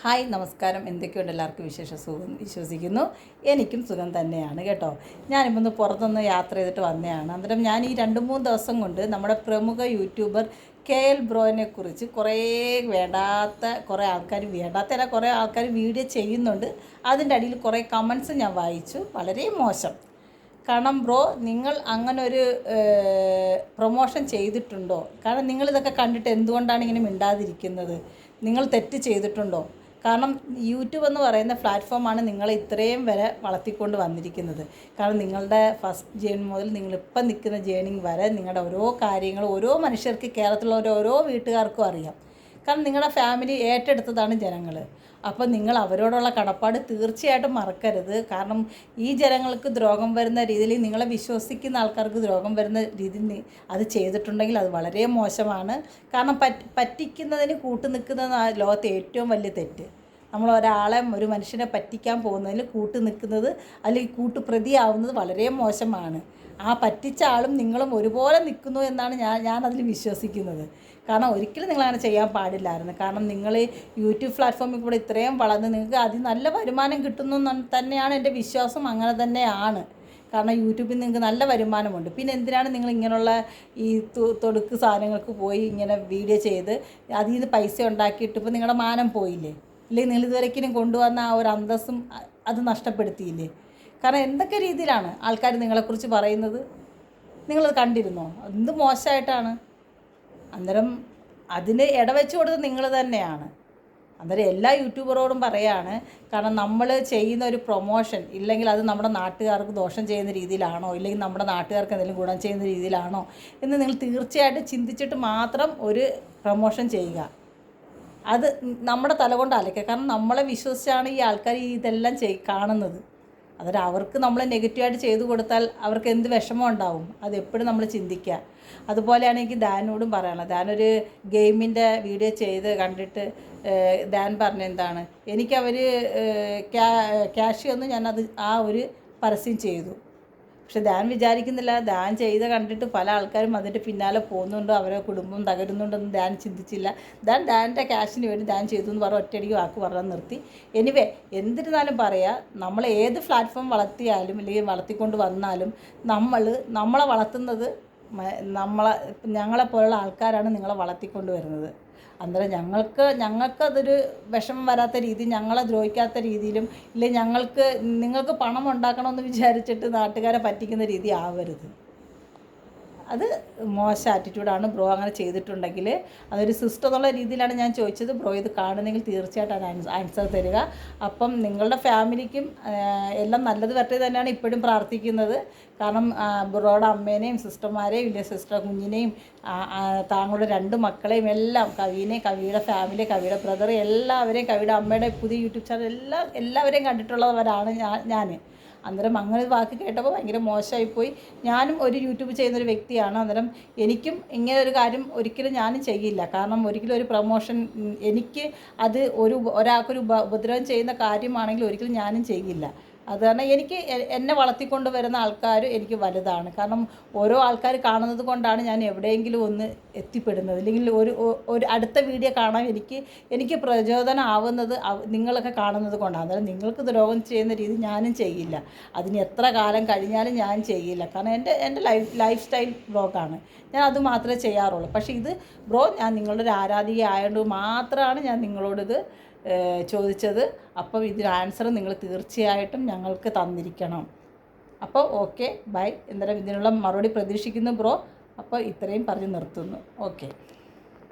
Hi നമസ്കാരം. എന്തൊക്കെയുണ്ട് എല്ലാവർക്കും സുഖം വിശ്വസിക്കുന്നു. എനിക്കും സുഖം തന്നെയാണ് കേട്ടോ. ഞാനിപ്പോൾ ഒന്ന് പുറത്തുനിന്ന് യാത്ര ചെയ്തിട്ട് വന്നതാണ്. അന്നേരം ഞാൻ ഈ 2-3 ദിവസം കൊണ്ട് നമ്മുടെ പ്രമുഖ യൂട്യൂബർ KL ബ്രോയിനെ കുറിച്ച് കുറേ ആൾക്കാർ വീഡിയോ ചെയ്യുന്നുണ്ട്. അതിൻ്റെ അടിയിൽ കുറേ കമൻസ് ഞാൻ വായിച്ചു. വളരെ മോശം. കാരണം ബ്രോ, നിങ്ങൾ അങ്ങനെ ഒരു പ്രൊമോഷൻ ചെയ്തിട്ടുണ്ടോ? കാരണം നിങ്ങളിതൊക്കെ കണ്ടിട്ട് എന്തുകൊണ്ടാണ് ഇങ്ങനെ മിണ്ടാതിരിക്കുന്നത്? നിങ്ങൾ തെറ്റ് ചെയ്തിട്ടുണ്ടോ? കാരണം യൂട്യൂബ് എന്ന് പറയുന്ന പ്ലാറ്റ്ഫോമാണ് നിങ്ങളെ ഇത്രയും വരെ വളർത്തിക്കൊണ്ട് വന്നിരിക്കുന്നത്. കാരണം നിങ്ങളുടെ ഫസ്റ്റ് ജേണി മുതൽ നിങ്ങളിപ്പം നിൽക്കുന്ന ജേണി വരെ നിങ്ങളുടെ ഓരോ കാര്യങ്ങളും ഓരോ മനുഷ്യർക്ക്, കേരളത്തിലുള്ള ഓരോ വീട്ടുകാർക്കും അറിയാം. കാരണം നിങ്ങളുടെ ഫാമിലി ഏറ്റെടുത്തതാണ് ജനങ്ങൾ. അപ്പോൾ നിങ്ങൾ അവരോടുള്ള കടപ്പാട് തീർച്ചയായിട്ടും മറക്കരുത്. കാരണം ഈ ജനങ്ങൾക്ക് ദ്രോഹം വരുന്ന രീതിയിൽ, നിങ്ങളെ വിശ്വസിക്കുന്ന ആൾക്കാർക്ക് ദ്രോഹം വരുന്ന രീതിയിൽ അത് ചെയ്തിട്ടുണ്ടെങ്കിൽ അത് വളരെ മോശമാണ്. കാരണം പറ്റിക്കുന്നതിന് നിൽക്കുന്നതാണ് ലോകത്തെ ഏറ്റവും വലിയ തെറ്റ്. നമ്മൾ ഒരു മനുഷ്യനെ പറ്റിക്കാൻ പോകുന്നതിൽ നിൽക്കുന്നത് അല്ലെങ്കിൽ പ്രതിയാവുന്നത് വളരെ മോശമാണ്. ആ പറ്റിച്ച ആളും നിങ്ങളും ഒരുപോലെ നിൽക്കുന്നു എന്നാണ് ഞാനതിൽ വിശ്വസിക്കുന്നത്. കാരണം ഒരിക്കലും നിങ്ങളങ്ങനെ ചെയ്യാൻ പാടില്ലായിരുന്നു. കാരണം നിങ്ങൾ യൂട്യൂബ് പ്ലാറ്റ്ഫോമിൽ കൂടെ ഇത്രയും വളർന്ന് നിങ്ങൾക്ക് അതിൽ നല്ല വരുമാനം കിട്ടുന്നു തന്നെയാണ് എൻ്റെ വിശ്വാസം. അങ്ങനെ തന്നെയാണ്. കാരണം യൂട്യൂബിൽ നിങ്ങൾക്ക് നല്ല വരുമാനമുണ്ട്. പിന്നെ എന്തിനാണ് നിങ്ങൾ ഇങ്ങനെയുള്ള ഈ തൊടുക്ക് സാധനങ്ങൾക്ക് പോയി ഇങ്ങനെ വീഡിയോ ചെയ്ത് അതിൽ നിന്ന് പൈസ ഉണ്ടാക്കിയിട്ട് ഇപ്പോൾ നിങ്ങളുടെ മാനം പോയില്ലേ? ഇല്ലെങ്കിൽ നിങ്ങൾ ഇതുവരെയ്ക്കും കൊണ്ടുവന്ന ആ ഒരു അന്തസ്സും അത് നഷ്ടപ്പെടുത്തിയില്ലേ? കാരണം എന്തൊക്കെ രീതിയിലാണ് ആൾക്കാർ നിങ്ങളെക്കുറിച്ച് പറയുന്നത്? നിങ്ങളത് കണ്ടിരുന്നോ? എന്ത് മോശമായിട്ടാണ്. അന്നേരം അതിന് ഇടവെച്ച് കൊടുത്തത് നിങ്ങൾ തന്നെയാണ്. അന്നേരം എല്ലാ യൂട്യൂബറോടും പറയാണ്, കാരണം നമ്മൾ ചെയ്യുന്ന ഒരു പ്രൊമോഷൻ ഇല്ലെങ്കിൽ അത് നമ്മുടെ നാട്ടുകാർക്ക് ദോഷം ചെയ്യുന്ന രീതിയിലാണോ, ഇല്ലെങ്കിൽ നമ്മുടെ നാട്ടുകാർക്ക് എന്തെങ്കിലും ഗുണം ചെയ്യുന്ന രീതിയിലാണോ എന്ന് നിങ്ങൾ തീർച്ചയായിട്ടും ചിന്തിച്ചിട്ട് മാത്രം ഒരു പ്രൊമോഷൻ ചെയ്യുക. അത് നമ്മുടെ തല കൊണ്ട് അലക്കുക. കാരണം നമ്മളെ വിശ്വസിച്ചാണ് ഈ ആൾക്കാർ ഇതെല്ലാം കാണുന്നത്. അന്നേരം അവർക്ക് നമ്മൾ നെഗറ്റീവായിട്ട് ചെയ്തു കൊടുത്താൽ അവർക്ക് എന്ത് വിഷമം ഉണ്ടാവും? അതെപ്പോഴും നമ്മൾ ചിന്തിക്കുക. അതുപോലെയാണ് എനിക്ക് ദാനോടും പറയാനുള്ളത്. ദാനൊരു ഗെയിമിൻ്റെ വീഡിയോ ചെയ്ത് കണ്ടിട്ട് ദാൻ പറഞ്ഞെന്താണ്, എനിക്കവർ ക്യാഷ് ഒന്നും ഞാനത് ആ ഒരു പരസ്യം ചെയ്തു. പക്ഷെ ദാൻ വിചാരിക്കുന്നില്ല, ദാൻ ചെയ്ത് കണ്ടിട്ട് പല ആൾക്കാരും അതിൻ്റെ പിന്നാലെ പോകുന്നുണ്ട്, അവരെ കുടുംബം തകരുന്നുണ്ടെന്ന് ദാൻ ചിന്തിച്ചില്ല. ദാൻ്റെ ക്യാഷിന് വേണ്ടി ദാൻ ചെയ്തു എന്ന് പറഞ്ഞ് ഒറ്റയടിക്ക് വാക്ക് പറഞ്ഞാൽ നിർത്തി. എനിവേ, എന്തിരുന്നാലും പറയുക, നമ്മൾ ഏത് പ്ലാറ്റ്ഫോം വളർത്തിയാലും അല്ലെങ്കിൽ വളർത്തിക്കൊണ്ട് വന്നാലും നമ്മളെ വളർത്തുന്നത് ഞങ്ങളെപ്പോലുള്ള ആൾക്കാരാണ് നിങ്ങളെ വളർത്തിക്കൊണ്ട് വരുന്നത്. അന്നേരം ഞങ്ങൾക്കതൊരു വിഷമം വരാത്ത രീതി, ഞങ്ങളെ ദ്രോഹിക്കാത്ത രീതിയിലും ഇല്ലെങ്കിൽ നിങ്ങൾക്ക് പണം ഉണ്ടാക്കണമെന്ന് വിചാരിച്ചിട്ട് നാട്ടുകാരെ പറ്റിക്കുന്ന രീതി ആവരുത്. അത് മോശം ആറ്റിറ്റ്യൂഡാണ്. ബ്രോ അങ്ങനെ ചെയ്തിട്ടുണ്ടെങ്കിൽ അതൊരു സിസ്റ്റം എന്നുള്ള രീതിയിലാണ് ഞാൻ ചോദിച്ചത്. ബ്രോ ഇത് കാണുന്നെങ്കിൽ തീർച്ചയായിട്ടും ആൻസർ തരിക. അപ്പം നിങ്ങളുടെ ഫാമിലിക്കും എല്ലാം നല്ലത് വരട്ടെ തന്നെയാണ് ഇപ്പോഴും പ്രാർത്ഥിക്കുന്നത്. കാരണം ബ്രോയുടെ അമ്മേനെയും സിസ്റ്റർമാരെയും വലിയ സിസ്റ്റർ കുഞ്ഞിനെയും താങ്കളുടെ 2 മക്കളെയും എല്ലാം, കവിനെയും, കവിയുടെ ഫാമിലി, കവിയുടെ ബ്രദർ, എല്ലാവരെയും, കവിയുടെ അമ്മയുടെ പുതിയ യൂട്യൂബ് ചാനൽ എല്ലാവരെയും കണ്ടിട്ടുള്ളവരാണ് ഞാൻ. അന്നേരം അങ്ങനെ ഒരു വാക്ക് കേട്ടപ്പോൾ ഭയങ്കര മോശമായിപ്പോയി. ഞാനും ഒരു യൂട്യൂബ് ചെയ്യുന്നൊരു വ്യക്തിയാണ്. അന്നേരം എനിക്കും ഇങ്ങനെ ഒരു കാര്യം ഒരിക്കലും ഞാനും ചെയ്യില്ല. കാരണം ഒരിക്കലും ഒരു പ്രൊമോഷൻ എനിക്ക് അത് ഒരാൾക്കൊരു ഉപദ്രവം ചെയ്യുന്ന കാര്യമാണെങ്കിൽ ഒരിക്കലും ഞാനും ചെയ്യില്ല. അത് കാരണം എന്നെ വളർത്തിക്കൊണ്ട് വരുന്ന ആൾക്കാർ എനിക്ക് വലുതാണ്. കാരണം ഓരോ ആൾക്കാർ കാണുന്നത് കൊണ്ടാണ് ഞാൻ എവിടെയെങ്കിലും ഒന്ന് എത്തിപ്പെടുന്നത്. അല്ലെങ്കിൽ ഒരു അടുത്ത വീഡിയോ കാണാൻ എനിക്ക് പ്രചോദനം ആവുന്നത് നിങ്ങളൊക്കെ കാണുന്നത് കൊണ്ടാണ്. അന്നേരം നിങ്ങൾക്ക് ദ്രോഹം ചെയ്യുന്ന രീതി ഞാനും ചെയ്യില്ല. അതിന് എത്ര കാലം കഴിഞ്ഞാലും ഞാൻ ചെയ്യില്ല. കാരണം എൻ്റെ ലൈഫ് സ്റ്റൈൽ വ്ളോഗാണ്. ഞാൻ അത് മാത്രമേ ചെയ്യാറുള്ളൂ. പക്ഷേ ഇത് ബ്രോ, ഞാൻ നിങ്ങളുടെ ഒരു ആരാധിക ആയതുകൊണ്ട് മാത്രമാണ് ഞാൻ നിങ്ങളോടിത് ചോദിച്ചത്. അപ്പം ഇതിന് ആൻസർ നിങ്ങൾ തീർച്ചയായിട്ടും ഞങ്ങൾക്ക് തന്നിരിക്കണം. അപ്പോൾ ഓക്കെ, ബൈ. എന്തായാലും ഇതിനുള്ള മറുപടി പ്രതീക്ഷിക്കുന്നു ബ്രോ. അപ്പോൾ ഇത്രയും പറഞ്ഞ് നിർത്തുന്നു. ഓക്കെ.